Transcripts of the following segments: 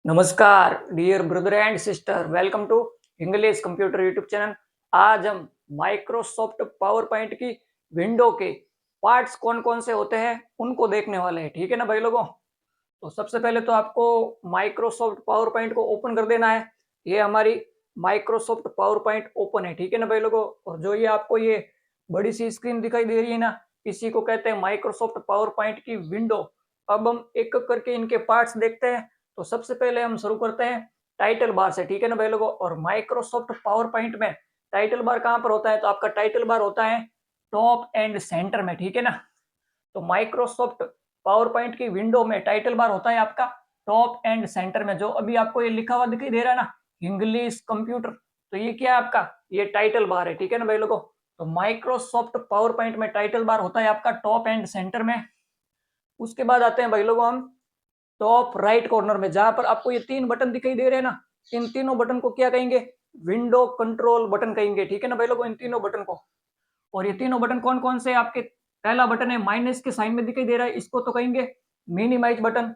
नमस्कार dear brother and sister, welcome to English computer YouTube channel. आज हम Microsoft PowerPoint की window के पार्ट्स कौन कौन से होते हैं उनको देखने वाले हैं। ठीक है ना भाई लोगों। तो सबसे पहले तो आपको माइक्रोसॉफ्ट पावर पॉइंट को ओपन कर देना है। ये हमारी माइक्रोसॉफ्ट पावर पॉइंट ओपन है। ठीक है ना भाई लोगों। और जो ये आपको ये बड़ी सी स्क्रीन दिखाई दे रही है ना, इसी को कहते हैं माइक्रोसॉफ्ट पावर पॉइंट की विंडो। अब हम एक एक करके इनके पार्ट्स देखते हैं। तो सबसे पहले हम शुरू करते हैं टाइटल बार से। ठीक है ना भाई लोगों। और माइक्रोसॉफ्ट पावर पॉइंट में टाइटल बार कहाँ पर होता है, तो आपका टाइटल बार होता है टॉप एंड सेंटर में। ठीक है ना। तो माइक्रोसॉफ्ट पावर पॉइंट की विंडो में टाइटल बार होता है आपका टॉप एंड सेंटर में। जो अभी आपको ये लिखा हुआ दिखाई दे रहा है ना, इंग्लिश कंप्यूटर, तो ये क्या है आपका, ये टाइटल बार है। ठीक है ना भाई लोगों। तो माइक्रोसॉफ्ट पावर पॉइंट में टाइटल बार होता है आपका टॉप एंड सेंटर में। उसके बाद आते हैं भाई लोगों हम टॉप राइट कॉर्नर में, जहां पर आपको ये तीन बटन दिखाई दे रहे हैं ना, इन तीनों बटन को क्या कहेंगे, विंडो कंट्रोल बटन कहेंगे। ठीक है ना भाई लोगों, इन तीनों बटन को। और ये तीनों बटन कौन कौन से आपके, पहला बटन है माइनस के साइन में दिखाई दे रहा है, इसको तो कहेंगे मिनिमाइज बटन।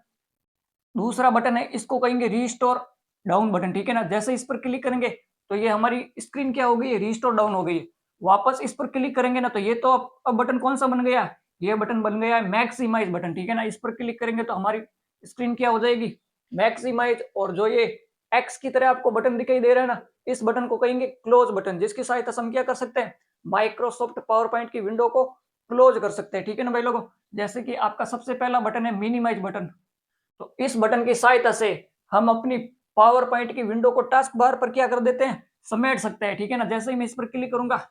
दूसरा बटन है, इसको कहेंगे रीस्टोर डाउन बटन। ठीक है ना। जैसे इस पर क्लिक करेंगे तो ये हमारी स्क्रीन क्या हो गई है, रीस्टोर डाउन हो गई है। वापस इस पर क्लिक करेंगे ना, तो ये तो अब बटन कौन सा बन गया, ये बटन बन गया है मैक्सिमाइज बटन। ठीक है ना। इस पर क्लिक करेंगे तो हमारी स्क्रीन क्या हो जाएगी, मैक्सिमाइज। और जो ये एक्स की तरह आपको बटन दिखाई दे रहा है ना, इस बटन को कहेंगे क्लोज बटन, जिसकी सहायता से हम क्या कर सकते हैं, माइक्रोसॉफ्ट पावर पॉइंट की विंडो को क्लोज कर सकते हैं। ठीक है ना भाई लोगों। जैसे कि आपका सबसे पहला बटन है मिनिमाइज बटन। तो इस बटन की सहायता से हम अपनी पावर पॉइंट की विंडो को टास्क बार पर क्या कर देते हैं, समेट सकते हैं। ठीक है ना। जैसे ही मैं इस पर क्लिक करूंगा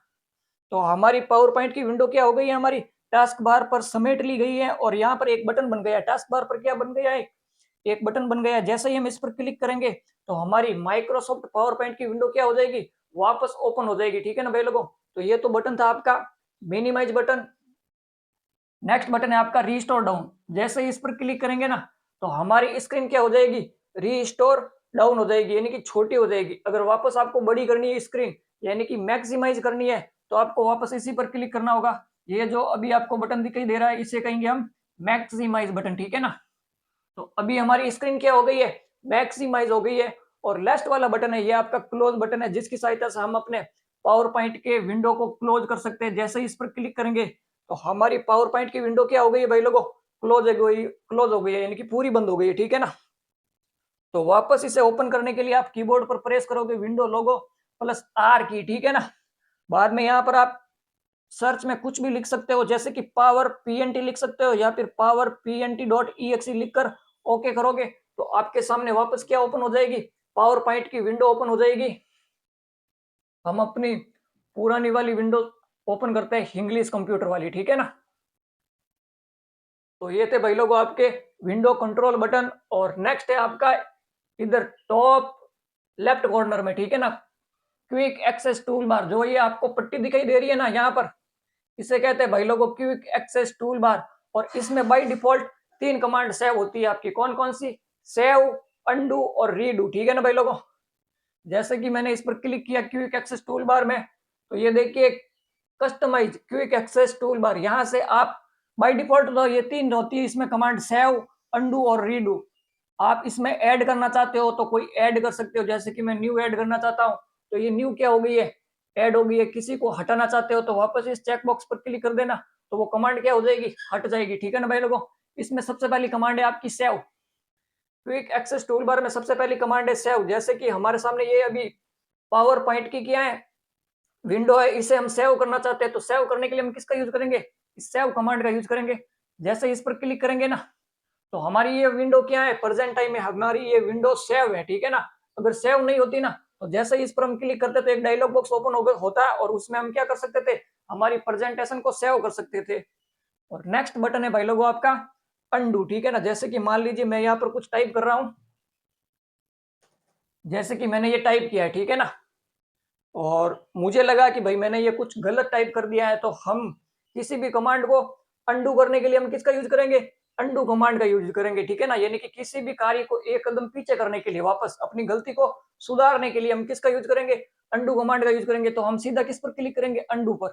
तो हमारी पावर पॉइंट की विंडो क्या हो गई है, हमारी टास्क बार पर समेट ली गई है। और यहाँ पर एक बटन बन गया, टास्क बार पर क्या बन गया है, एक बटन बन गया। जैसे ही हम इस पर क्लिक करेंगे तो हमारी माइक्रोसॉफ्ट पावर पॉइंट की विंडो क्या हो जाएगी, वापस ओपन हो जाएगी। ठीक है ना भाई लोगों। तो ये तो बटन था आपका मिनिमाइज बटन। नेक्स्ट बटन है आपका रीस्टोर डाउन। जैसे ही इस पर क्लिक करेंगे ना, तो हमारी स्क्रीन क्या हो जाएगी, रीस्टोर डाउन हो जाएगी, यानी कि छोटी हो जाएगी। अगर वापस आपको बड़ी करनी है स्क्रीन, यानी कि मैक्सिमाइज करनी है, तो आपको वापस इसी पर क्लिक करना होगा। ये जो अभी आपको बटन दिखाई दे रहा है, इसे कहेंगे हम मैक्सिमाइज बटन। ठीक है ना। तो अभी हमारी स्क्रीन क्या हो गई है, मैक्सिमाइज हो गई है। और लास्ट वाला बटन है, ये आपका क्लोज बटन है, जिसकी सहायता से हम अपने पावर पॉइंट के विंडो को क्लोज कर सकते हैं। जैसे ही इस पर क्लिक करेंगे तो हमारी पावर पॉइंट की विंडो क्या हो गई है भाई लोगों, क्लोज हो गई है, यानी कि पूरी बंद हो गई है। ठीक है ना। तो वापस इसे ओपन करने के लिए आप कीबोर्ड पर प्रेस करोगे विंडो लोगो प्लस आर की। ठीक है ना। बाद में यहाँ पर आप सर्च में कुछ भी लिख सकते हो, जैसे कि पावर पीएनटी लिख सकते हो, या फिर पावर पीएनटी डॉट ई लिखकर ओके करोगे तो आपके सामने वापस क्या ओपन हो जाएगी, पावर पॉइंट की विंडो ओपन हो जाएगी। हम अपनी पुरानी वाली विंडो ओपन करते हैं, इंग्लिश कंप्यूटर वाली। ठीक है ना। तो ये थे भाई लोग आपके विंडो कंट्रोल बटन। और नेक्स्ट है आपका इधर टॉप लेफ्ट कॉर्नर में, ठीक है ना, क्विक एक्सेस टूल बार। जो ये आपको पट्टी दिखाई दे रही है ना यहाँ पर, इसे कहते हैं भाई लोगों क्विक एक्सेस टूल बार। और इसमें बाय डिफॉल्ट तीन कमांड सेव होती है आपकी। कौन कौन सी, सेव, अंडू और रीडू। ठीक है ना भाई लोगों। जैसे कि मैंने इस पर क्लिक किया क्विक एक्सेस टूल बार में, तो ये देखिए customise quick access toolbar. यहाँ से आप बाय डिफॉल्ट तो ये तीन होती है इसमें कमांड, सेव, अंडू और रीडू। आप इसमें ऐड करना चाहते हो तो कोई ऐड कर सकते हो, जैसे कि मैं न्यू ऐड करना चाहता हूँ तो ये न्यू क्या हो गई है, ऐड हो गई है। किसी को हटाना चाहते हो तो वापस इस चेक बॉक्स पर क्लिक कर देना, तो वो कमांड क्या हो जाएगी, हट जाएगी। ठीक है ना भाई लोगों। इसमें सबसे पहली कमांड है आपकी save. Quick access toolbar में सबसे पहली कमांड है सेव। जैसे कि हमारे सामने ये अभी पावर पॉइंट की क्या है, विंडो है, इसे हम सेव करना चाहते हैं। तो सेव करने के लिए हम किसका यूज करेंगे, इस सेव कमांड का यूज करेंगे। जैसे इस पर क्लिक करेंगे ना, तो हमारी ये विंडो क्या है, प्रेजेंट टाइम में हमारी ये विंडो सेव है। ठीक है ना। अगर सेव नहीं होती ना, तो जैसे ही इस पर हम क्लिक करते तो एक डायलॉग बॉक्स ओपन होता है, और उसमें हम क्या कर सकते थे, हमारी प्रेजेंटेशन को सेव कर सकते थे। और नेक्स्ट बटन है भाई लोगों आपका अंडू। ठीक है ना। जैसे कि मान लीजिए मैं यहाँ पर कुछ टाइप कर रहा हूँ, जैसे कि मैंने ये टाइप किया है, ठीक है ना, और मुझे लगा कि भाई मैंने ये कुछ गलत टाइप कर दिया है, तो हम किसी भी कमांड को अंडू करने के लिए हम किसका यूज करेंगे, अंडू कमांड का यूज करेंगे। ठीक है ना। यानी कि किसी भी कार्य को एक कदम पीछे करने के लिए, वापस अपनी गलती को सुधारने के लिए हम किसका यूज करेंगे, अंडू कमांड का यूज करेंगे। तो हम सीधा किस पर क्लिक करेंगे, अंडू पर।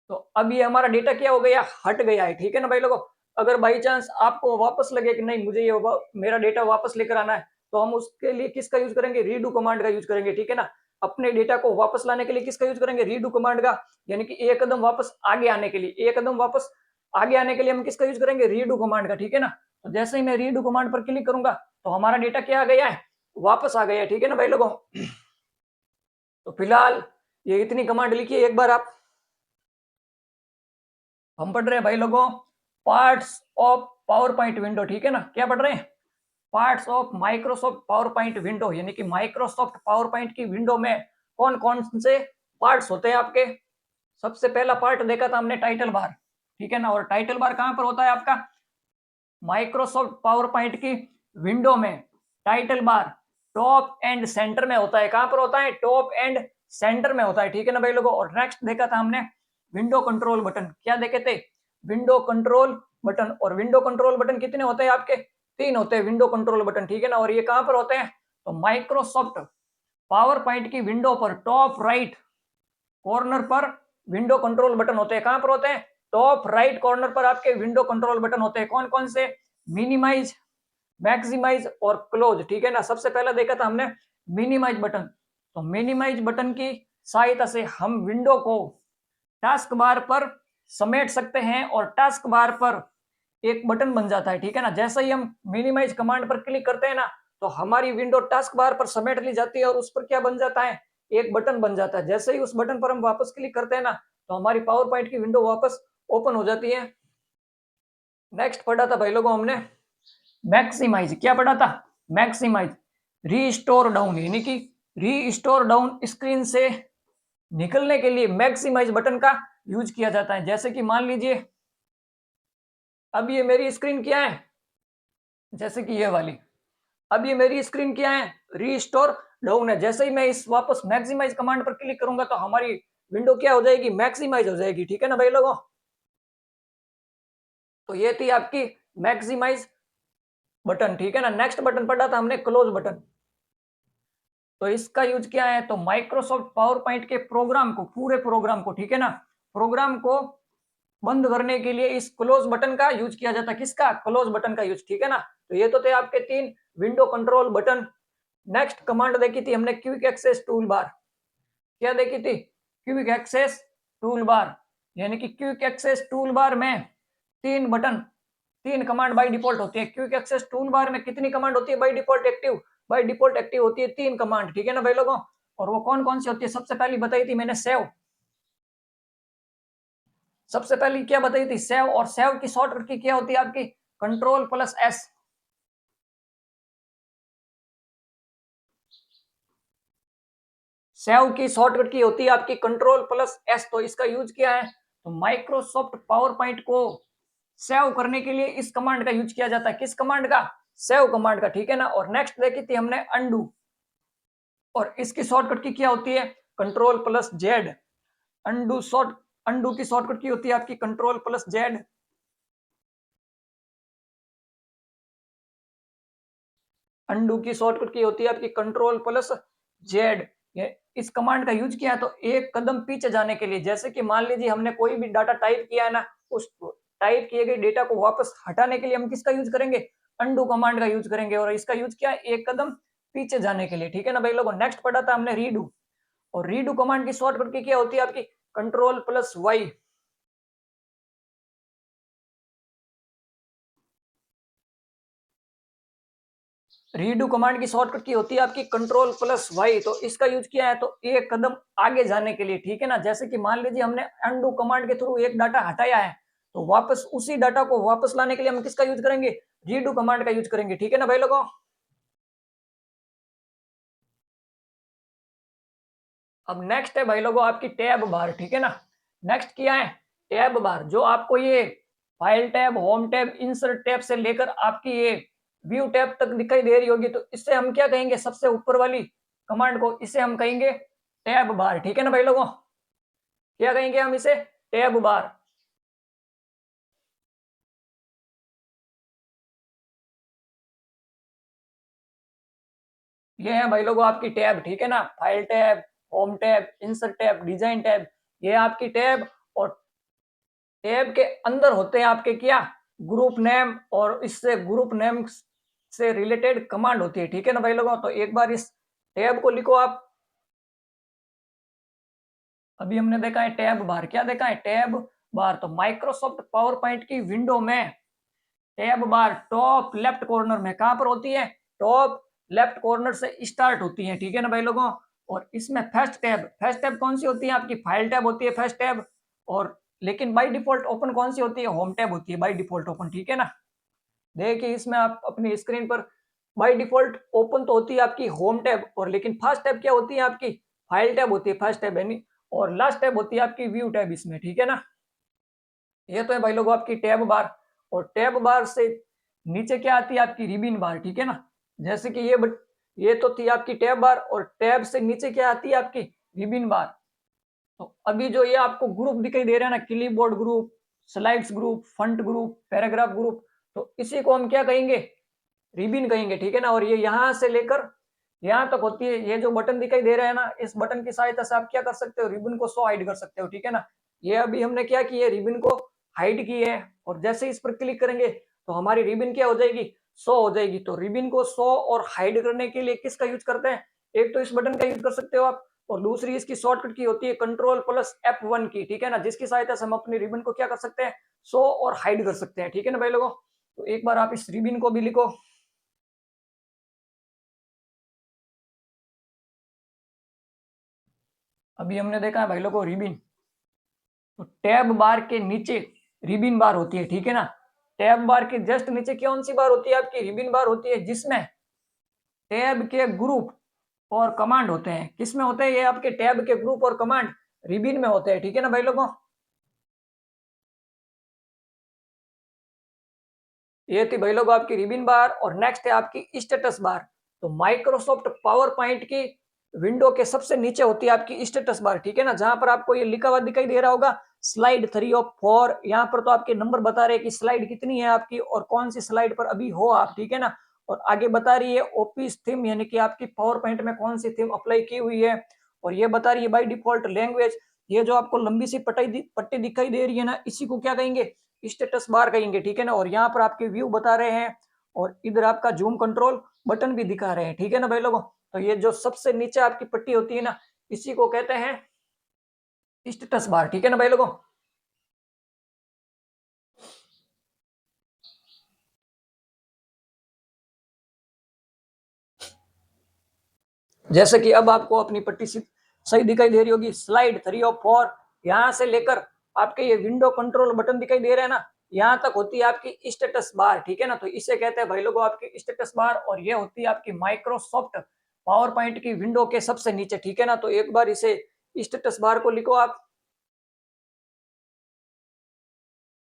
तो अब ये हमारा डेटा क्या हो गया, हट गया है। ठीक है ना भाई लोगों। अगर बाई चांस आपको वापस लगे कि नहीं मुझे ये मेरा डेटा वापस लेकर आना है, तो हम उसके लिए किसका यूज करेंगे, रीडू कमांड का यूज करेंगे, ठीक है ना। अपने डेटा को वापस लाने के लिए किसका यूज करेंगे, रीडू कमांड का, यानी कि एक कदम वापस आगे आने के लिए, एक कदम वापस आगे आने के लिए हम किसका यूज करेंगे, रीडू कमांड का, ठीक है ना। तो जैसे ही मैं रीडू कमांड पर क्लिक करूंगा तो हमारा डेटा क्या आ गया है, वापस आ गया है, ठीक है ना भाई लोगों। तो फिलहाल ये इतनी कमांड लिखिए एक बार आप। हम पढ़ रहे हैं भाई लोगों parts of power point window, ठीक है ना। क्या पढ़ रहे हैं, parts of Microsoft power point window, यानी कि माइक्रोसॉफ्ट पावर पॉइंट की विंडो में कौन कौन से पार्ट्स होते हैं आपके। सबसे पहला पार्ट देखा था हमने टाइटल बार, ठीक है ना। और टाइटल बार कहां पर होता है आपका, माइक्रोसॉफ्ट पावर पॉइंट की विंडो में title bar top and centre में होता है। कहां पर होता है, टॉप एंड सेंटर में होता है, ठीक है ना भाई लोगों। और नेक्स्ट देखा था हमने विंडो कंट्रोल बटन, क्या देखे थे, विंडो कंट्रोल बटन। और विंडो कंट्रोल बटन कितने होते हैं आपके, 3 होते हैं विंडो कंट्रोल बटन, ठीक है ना। और ये कहां पर होते हैं, तो माइक्रोसॉफ्ट पावर पॉइंट की विंडो पर टॉप राइट कॉर्नर पर विंडो कंट्रोल बटन होते हैं। कहां पर होते हैं, टॉप राइट कॉर्नर पर आपके विंडो कंट्रोल बटन होते हैं। कौन कौन से, मिनिमाइज, मैक्सिमाइज और क्लोज, ठीक है ना। सबसे पहला देखा था हमने मिनिमाइज बटन। तो मिनिमाइज बटन की सहायता से हम विंडो को टास्क बार पर समेट सकते हैं और टास्क बार पर एक बटन बन जाता है, ठीक है ना। जैसे ही हम मिनिमाइज कमांड पर क्लिक करते हैं ना तो हमारी विंडो टास्क बार पर समेट ली जाती है और उस पर क्या बन जाता है, एक बटन बन जाता है। जैसे ही उस बटन पर हम वापस क्लिक करते हैं ना तो हमारी पावर पॉइंट की विंडो वापस ओपन हो जाती है। नेक्स्ट पढ़ा था भाई लोगों हमने मैक्सिमाइज, क्या पढ़ा था, मैक्सिमाइज रीस्टोर डाउन, यानी कि रीस्टोर डाउन स्क्रीन से निकलने के लिए मैक्सिमाइज बटन का यूज किया जाता है। जैसे कि मान लीजिए अब ये मेरी स्क्रीन क्या है, जैसे कि ये वाली, अब ये मेरी स्क्रीन क्या है, रीस्टोर डाउन है। जैसे ही मैं इस वापस मैक्सिमाइज कमांड पर क्लिक करूंगा तो हमारी विंडो क्या हो जाएगी, मैक्सिमाइज हो जाएगी, ठीक है ना भाई लोगों। तो ये थी आपकी मैक्सिमाइज बटन, ठीक है ना। नेक्स्ट बटन पढ़ा था हमने क्लोज बटन। तो इसका यूज क्या है, तो माइक्रोसॉफ्ट पावर पॉइंट के प्रोग्राम को, पूरे प्रोग्राम को, ठीक है ना, प्रोग्राम को बंद करने के लिए इस क्लोज बटन का यूज किया जाता है। किसका, क्लोज बटन का यूज, ठीक है ना। तो ये तो थे आपके 3 window control button. Next command देखी थी हमने क्विक एक्सेस टूल बार, क्या देखी थी, क्विक एक्सेस टूल बार, यानी कि क्विक एक्सेस टूल बार में 3 बटन, 3 कमांड बाय डिफॉल्ट होती है। क्विक एक्सेस टूल बार में कितनी कमांड होती है by default active, by default active होती है 3 कमांड, ठीक है ना भाई लोगों। और वो कौन कौन सी होती है, सबसे पहली बताई थी मैंने सेव, सबसे पहली क्या बताई थी, सेव। और सेव की शॉर्टकट की क्या होती है आपकी, कंट्रोल प्लस एस। सेव की शॉर्टकट की होती है आपकी कंट्रोल प्लस एस। तो इसका यूज क्या है, तो माइक्रोसॉफ्ट पावर पॉइंट को सेव करने के लिए इस कमांड का यूज किया जाता है। किस कमांड का, सेव कमांड का, ठीक है ना। और नेक्स्ट देखी थी हमने अंडू, और इसकी शॉर्टकट की क्या होती है, control plus Z. Undo short, undo की शॉर्टकट की होती है आपकी कंट्रोल प्लस जेड। अंडू की शॉर्टकट की होती है आपकी कंट्रोल प्लस जेड। इस कमांड का यूज किया है तो एक कदम पीछे जाने के लिए, जैसे कि मान लीजिए हमने कोई भी डाटा टाइप किया है ना, उस टाइप किए गए डेटा को वापस हटाने के लिए हम किसका यूज करेंगे, अंडू कमांड का यूज करेंगे। और इसका यूज क्या है, एक कदम पीछे जाने के लिए, ठीक है ना भाई लोगों। नेक्स्ट पढ़ा था हमने रीडू, और रीडू कमांड की शॉर्टकट की क्या होती है आपकी, control plus Y. Redo command की शॉर्टकट की होती है आपकी कंट्रोल प्लस वाई। तो इसका यूज किया है तो एक कदम आगे जाने के लिए, ठीक है ना। जैसे कि मान लीजिए हमने अंडू कमांड के थ्रू एक डाटा हटाया है तो वापस उसी डाटा को वापस लाने के लिए हम किसका यूज करेंगे, रीडू कमांड का यूज करेंगे, ठीक है ना भाई लोगों। अब नेक्स्ट है भाई लोगों आपकी टैब बार, ठीक है ना। नेक्स्ट क्या है, टैब बार, जो आपको ये file tab, home tab, insert tab से लेकर आपकी ये व्यू टैब तक दिखाई दे रही होगी। तो इससे हम क्या कहेंगे, सबसे ऊपर वाली कमांड को, इसे हम कहेंगे टैब बार, ठीक है ना भाई लोगों। क्या कहेंगे हम इसे, टैब बार। ये है भाई लोगों आपकी टैब, ठीक है ना, file tab, home tab, insert tab, design tab, ये आपकी टैब। और टैब के अंदर होते हैं आपके क्या, ग्रुप नेम, और इससे ग्रुप नेम से रिलेटेड कमांड होती है, ठीक है ना भाई लोगों। तो एक बार इस टैब को लिखो आप। अभी हमने देखा है टैब बार, क्या देखा है टैब बार। तो माइक्रोसॉफ्ट पावर पॉइंट की विंडो में टैब बार टॉप लेफ्ट कॉर्नर में कहां पर होती है, टॉप लेफ्ट कॉर्नर से स्टार्ट होती है, ठीक है ना भाई लोगों। और इसमें फर्स्ट टैब कौन सी होती है आपकी, फाइल टैब होती है फर्स्ट टैब। और लेकिन बाय डिफॉल्ट ओपन कौन सी होती है, होम टैब होती है बाय डिफॉल्ट ओपन, ठीक है ना। देखिए इसमें आप अपनी स्क्रीन पर बाय डिफॉल्ट ओपन तो होती है आपकी होम टैब, और लेकिन फर्स्ट टैब क्या होती है आपकी, फाइल टैब होती है फर्स्ट टैब यानी। और लास्ट टैब होती है आपकी व्यू टैब इसमें, ठीक है ना। ये तो है भाई लोगों आपकी टैब बार। और टैब बार से नीचे क्या आती है आपकी रिबिन बार, ठीक है ना। जैसे कि ये तो थी आपकी टैब बार, और टैब से नीचे क्या आती है आपकी रिबिन बार। तो अभी जो ये आपको ग्रुप दिखाई दे रहा है ना, clipboard group, slides group, font group, paragraph group, तो इसी को हम क्या कहेंगे, रिबिन कहेंगे, ठीक है ना। और ये यहाँ से लेकर यहाँ तक होती है। ये जो बटन दिखाई दे रहा है ना, इस बटन की सहायता से आप क्या कर सकते हो, रिबन को शो हाइड कर सकते हो, ठीक है ना। ये अभी हमने क्या किया, रिबन को हाइड की है, और जैसे इस पर क्लिक करेंगे तो हमारी रिबन क्या हो जाएगी, शो हो जाएगी। तो रिबन को शो और हाइड करने के लिए किसका यूज करते हैं, एक तो इस बटन का यूज कर सकते हो आप, और दूसरी इसकी शॉर्टकट की होती है कंट्रोल प्लस F1 की, ठीक है ना, जिसकी सहायता से हम अपनी रिबन को क्या कर सकते हैं, शो और हाइड कर सकते हैं, ठीक है ना भाई लोगों। तो एक बार आप इस रिबन को भी लिखो। अभी हमने देखा है भाई लोगों रिबिन। तो टैब बार के नीचे रिबिन बार होती है, ठीक है ना। टैब बार के जस्ट नीचे कौन सी बार होती है आपकी, रिबिन बार होती है, जिसमें टैब के ग्रुप और कमांड होते हैं। किसमें होते हैं ये आपके टैब के ग्रुप और कमांड, रिबिन में होते हैं, ठीक है ना भाई लोगों। ये थी भाई लोगों आपकी रिबिन बार। और नेक्स्ट है आपकी स्टेटस बार। तो माइक्रोसॉफ्ट पावर पॉइंट की विंडो के सबसे नीचे होती है आपकी स्टेटस बार, ठीक है ना, जहां पर आपको ये लिखा हुआ दिखाई दे रहा होगा स्लाइड 3 ऑफ 4। यहाँ पर तो आपके नंबर बता रहे हैं कि स्लाइड कितनी है आपकी और कौन सी स्लाइड पर अभी हो आप, ठीक है ना। और आगे बता रही है ऑफिस थीम, यानी कि आपकी पावर पॉइंट में कौन सी थीम अप्लाई की हुई है। और ये बता रही है बाई डिफॉल्ट लैंग्वेज। ये जो आपको लंबी सी पट्टी दिखाई दे रही है ना, इसी को क्या कहेंगे, स्टेटस बार कहेंगे, ठीक है ना। और यहाँ पर आपके व्यू बता रहे हैं, और इधर आपका जूम कंट्रोल बटन भी दिखा रहे हैं, ठीक है ना भाई लोगों। तो ये जो सबसे नीचे आपकी पट्टी होती है ना, इसी को कहते हैं स्टेटस बार, ठीक है ना भाई लोगों। जैसे कि अब आपको अपनी पट्टी सही दिखाई दे रही होगी, स्लाइड 3 ऑफ 4, यहाँ से लेकर आपके ये विंडो कंट्रोल बटन दिखाई दे रहे हैं ना, यहाँ तक होती है आपकी स्टेटस बार, ठीक है ना। तो इसे कहते हैं भाई लोगों आपकी स्टेटस बार। और ये होती है आपकी माइक्रोसॉफ्ट पावर पॉइंट की विंडो के सबसे नीचे, ठीक है ना। तो एक बार इसे स्टेटस बार को लिखो आप।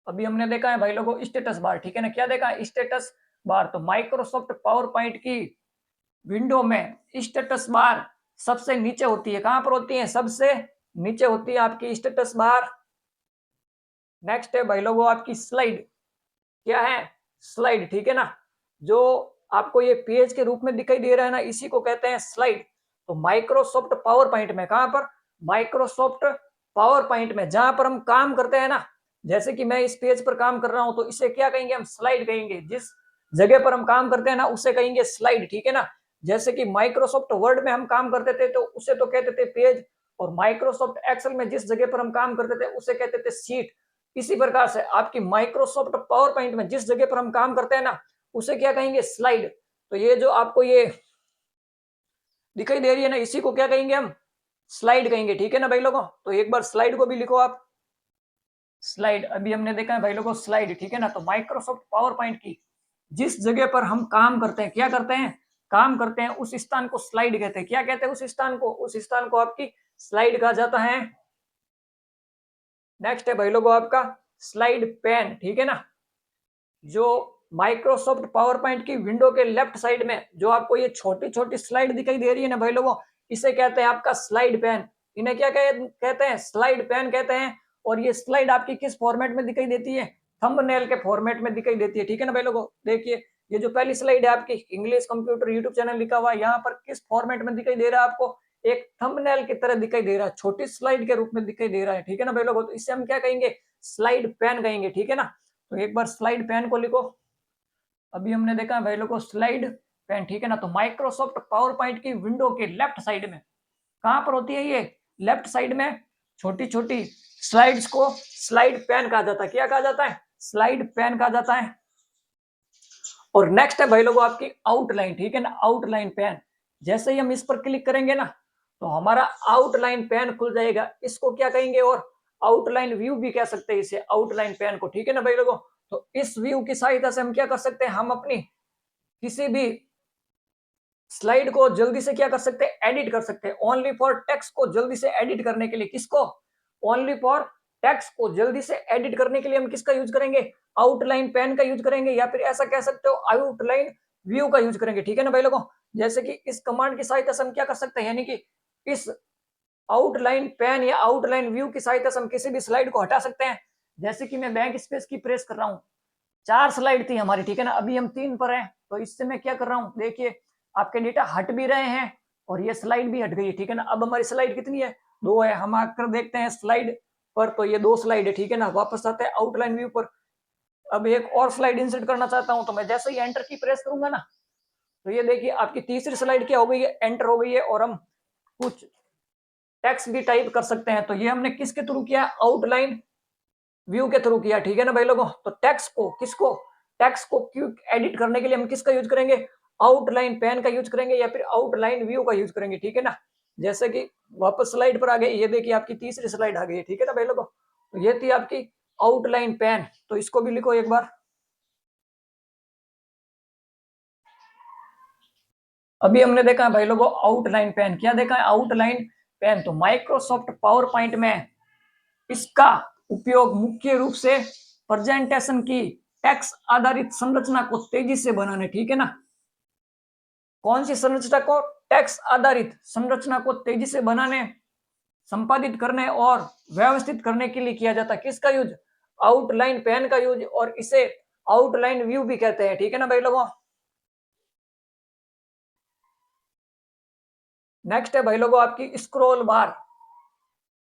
अभी हमने देखा है भाई लोगों स्टेटस बार, ठीक है ना, क्या देखा स्टेटस बार। तो माइक्रोसॉफ्ट पावर पॉइंट की विंडो में स्टेटस बार सबसे नीचे होती है, कहां पर होती है, सबसे नीचे होती है आपकी स्टेटस बार। नेक्स्ट है भाई लोगों आपकी स्लाइड, क्या है, स्लाइड, ठीक है ना। जो आपको ये पेज के रूप में दिखाई दे रहा है ना, इसी को कहते हैं स्लाइड। तो माइक्रोसॉफ्ट पावर पॉइंट में कहां पर, माइक्रोसॉफ्ट पावर पॉइंट में जहां पर हम काम करते हैं ना, जैसे कि मैं इस पेज पर काम कर रहा हूं, तो इसे क्या कहेंगे हम, स्लाइड कहेंगे। जिस जगह पर हम काम करते हैं ना, उसे कहेंगे स्लाइड, ठीक है ना। जैसे कि माइक्रोसॉफ्ट वर्ड में हम काम करते थे तो उसे तो कहते थे पेज, और माइक्रोसॉफ्ट एक्सेल में जिस जगह पर हम काम करते थे उसे कहते थे सीट। इसी प्रकार से आपकी माइक्रोसॉफ्ट पावर पॉइंट में जिस जगह पर हम काम करते हैं ना, उसे क्या कहेंगे, स्लाइड। तो ये जो आपको ये दिखाई दे रही है ना, इसी को क्या कहेंगे हम, स्लाइड कहेंगे, ठीक है ना भाई लोगों। तो एक बार स्लाइड को भी लिखो आप। स्लाइड अभी हमने देखा है भाई लोगों स्लाइड, ठीक है ना। तो माइक्रोसॉफ्ट पावर पॉइंट की जिस जगह पर हम काम करते हैं, क्या करते हैं, काम करते हैं, उस स्थान को स्लाइड कहते हैं। क्या कहते हैं उस स्थान को, उस स्थान को आपकी स्लाइड कहा जाता है। नेक्स्ट है भाई लोगों आपका स्लाइड पैन, ठीक है ना। जो माइक्रोसॉफ्ट पावर पॉइंट की विंडो के लेफ्ट साइड में जो आपको ये छोटी छोटी स्लाइड दिखाई दे रही है ना भाई लोगों, इसे कहते हैं आपका स्लाइड पैन। इन्हें क्या कहते हैं, स्लाइड पैन कहते हैं। और ये स्लाइड आपकी किस फॉर्मेट में दिखाई देती है, थंबनेल के फॉर्मेट में दिखाई देती है, ठीक है ना भाई लोगों। देखिए ये जो पहली स्लाइड है आपकी, इंग्लिश कंप्यूटर यूट्यूब चैनल लिखा हुआ है, यहाँ पर किस फॉर्मेट में दिखाई दे रहा है आपको, एक थंबनेल की तरह दिखाई दे रहा है, छोटी स्लाइड के रूप में दिखाई दे रहा है, ठीक है ना भाई लोगों। तो इससे हम क्या कहेंगे, स्लाइड पैन कहेंगे, ठीक है ना। तो एक बार स्लाइड पैन को लिखो। अभी हमने देखा है भाई लोगों स्लाइड पैन, ठीक है ना। तो माइक्रोसॉफ्ट पावर पॉइंट की विंडो के लेफ्ट साइड में कहां पर होती है, ये लेफ्ट साइड में छोटी छोटी स्लाइड्स को स्लाइड पैन कहा जाता है। क्या कहा जाता है, स्लाइड पैन कहा जाता है। और नेक्स्ट है भाई लोगों आपकी आउटलाइन, ठीक है ना, आउटलाइन पैन। जैसे ही हम इस पर क्लिक करेंगे ना तो हमारा आउटलाइन पैन खुल जाएगा। इसको क्या कहेंगे, और आउटलाइन व्यू भी कह सकते हैं इसे, आउटलाइन पैन को, ठीक है ना भाई लोगों। तो इस व्यू की सहायता से हम क्या कर सकते हैं, हम अपनी किसी भी स्लाइड को जल्दी से क्या कर सकते हैं, एडिट कर सकते हैं। ओनली फॉर टेक्स्ट को जल्दी से एडिट करने के लिए, किसको, ओनली फॉर टेक्स्ट को जल्दी से एडिट करने के लिए हम किसका यूज करेंगे, आउटलाइन पेन का यूज करेंगे, या फिर ऐसा कह सकते हो आउटलाइन व्यू का यूज करेंगे, ठीक है ना भाई लोगों। जैसे कि इस कमांड की सहायता से हम क्या कर सकते हैं, यानी कि इस आउटलाइन पेन या आउटलाइन व्यू की सहायता से हम किसी भी स्लाइड को हटा सकते हैं। जैसे कि मैं बैंक स्पेस की प्रेस कर रहा हूँ, 4 स्लाइड थी हमारी, ठीक है ना, अभी हम 3 पर हैं। तो इससे मैं क्या कर रहा हूँ, देखिए आपके डेटा हट भी रहे हैं और ये स्लाइड भी हट गई है, ठीक है ना। अब हमारी स्लाइड कितनी है, 2 है। हम आकर देखते हैं स्लाइड पर, तो ये 2 स्लाइड है, ठीक है ना। वापस आते हैं आउटलाइन व्यू पर। अब एक और स्लाइड इंसर्ट करना चाहता हूं, तो मैं जैसे ही एंटर की प्रेस करूंगा ना तो ये देखिए आपकी तीसरी स्लाइड क्या हो गई है, एंटर हो गई है। और हम कुछ टेक्स्ट भी टाइप कर सकते हैं। तो ये हमने किसके थ्रू किया, आउटलाइन व्यू के थ्रू किया, ठीक है ना भाई लोगों। तो टेक्स्ट को किसको, टेक्स्ट को क्विक एडिट करने के लिए हम किसका यूज करेंगे, आउटलाइन पेन का यूज करेंगे या फिर आउटलाइन व्यू का यूज करेंगे, ठीक है ना। जैसे कि वापस स्लाइड पर आ गए, ये देखिए आपकी तीसरी स्लाइड आ गई है, ठीक है ना भाई लोगों। तो ये थी आपकी आउटलाइन पेन। तो इसको भी लिखो एक बार। अभी हमने देखा है भाई लोगों आउटलाइन पेन, क्या देखा है, आउटलाइन पेन। तो माइक्रोसॉफ्ट पावर पॉइंट में इसका उपयोग मुख्य रूप से प्रेजेंटेशन की टेक्स्ट आधारित संरचना को तेजी से बनाने, ठीक है ना। कौन सी संरचना को, टेक्स्ट आधारित संरचना को तेजी से बनाने, संपादित करने और व्यवस्थित करने के लिए किया जाता है। किसका यूज, आउटलाइन पेन का यूज। और इसे आउटलाइन व्यू भी कहते हैं, ठीक है ना भाई लोगों। नेक्स्ट है भाई लोगों आपकी स्क्रॉल बार।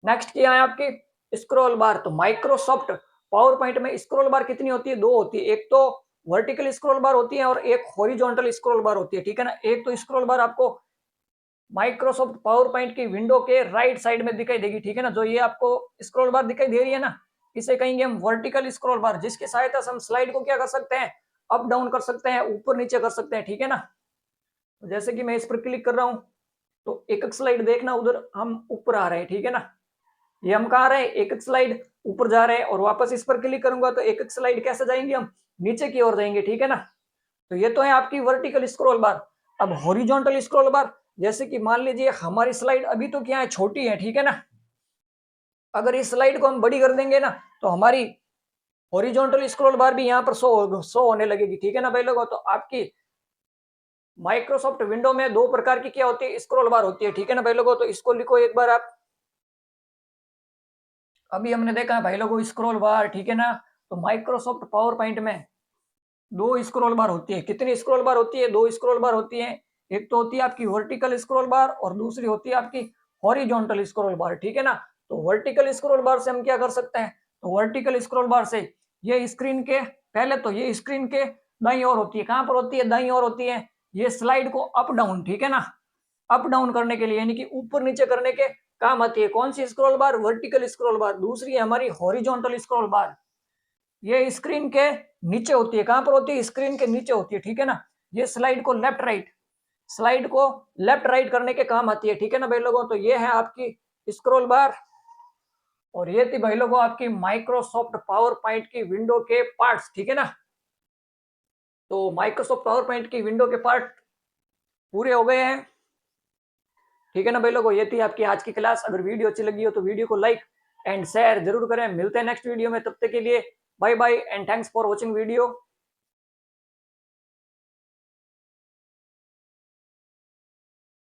नेक्स्ट क्या है आपकी स्क्रॉल बार। तो माइक्रोसॉफ्ट पावर पॉइंट में स्क्रॉल बार कितनी होती है, 2 होती है। एक तो वर्टिकल स्क्रॉल बार होती है और एक हॉरिजॉन्टल स्क्रॉल बार होती है, ठीक है ना। एक तो स्क्रॉल बार आपको माइक्रोसॉफ्ट पावर पॉइंट की विंडो के राइट साइड में दिखाई देगी, ठीक है ना। जो ये आपको स्क्रॉल बार दिखाई दे रही है ना, इसे कहेंगे हम वर्टिकल स्क्रॉल बार, जिसकी सहायता से हम स्लाइड को क्या कर सकते हैं, अप डाउन कर सकते हैं, ऊपर नीचे कर सकते हैं, ठीक है ना। जैसे कि मैं इस पर क्लिक कर रहा हूं तो एक एक स्लाइड देखना, उधर हम ऊपर आ रहे हैं, ठीक है ना। ये हम कहा रहे हैं एक एक स्लाइड ऊपर जा रहे हैं, और वापस इस पर क्लिक करूंगा तो एक एक स्लाइड कैसे जाएंगे, हम नीचे की ओर जाएंगे, ठीक है ना। तो ये तो है आपकी वर्टिकल स्क्रॉल बार। अब हॉरिजॉन्टल स्क्रॉल बार, जैसे कि मान लीजिए हमारी स्लाइड अभी तो क्या है, छोटी है, ठीक है ना। अगर इस स्लाइड को हम बड़ी कर देंगे ना तो हमारी हॉरिजॉन्टल स्क्रॉल बार भी यहाँ पर शो होने लगेगी, ठीक है ना भाई लोगों। तो आपकी माइक्रोसॉफ्ट विंडो में 2 प्रकार की क्या होती है, स्क्रॉल बार होती है, ठीक है ना भाई लोगों। तो इसको लिखो एक बार आप। अभी हमने देखा है भाई लोगों स्क्रॉल बार, ठीक है ना। तो माइक्रोसॉफ्ट पावर पॉइंट में 2 स्क्रॉल बार होती है। कितनी स्क्रॉल बार होती है, 2 स्क्रॉल बार होती है। एक तो होती है आपकी वर्टिकल स्क्रॉल बार और दूसरी होती है आपकी हॉरिजॉन्टल स्क्रॉल बार, ठीक है ना। तो वर्टिकल स्क्रॉल बार से हम क्या कर सकते हैं, तो वर्टिकल स्क्रॉल बार से ये स्क्रीन के पहले तो ये स्क्रीन के दाईं ओर होती है। कहां पर होती है, दाईं ओर होती है। ये स्लाइड को अप डाउन, ठीक है ना, अप डाउन करने के लिए यानी कि ऊपर नीचे करने के काम आती है। कौन सी scroll bar, vertical scroll bar. दूसरी है हमारी हॉरिजॉन्टल स्क्रॉल बार, ये स्क्रीन के नीचे होती है। कहां पर होती है, स्क्रीन के नीचे होती है, ठीक है ना। ये स्लाइड को लेफ्ट राइट, स्लाइड को लेफ्ट राइट करने के काम आती है, ठीक है ना भाई लोगों। तो ये है आपकी स्क्रॉल बार। और ये थी भाई लोगों आपकी माइक्रोसॉफ्ट पावर पॉइंट की विंडो के पार्ट्स, ठीक है ना। तो माइक्रोसॉफ्ट पावर पॉइंट की विंडो के पार्ट पूरे हो गए हैं, ठीक है ना भाई लोगों। ये थी आपकी आज की क्लास। अगर वीडियो अच्छी लगी हो तो वीडियो को लाइक एंड शेयर जरूर करें। मिलते हैं नेक्स्ट वीडियो में, तब तक के लिए bye bye and thanks for watching video.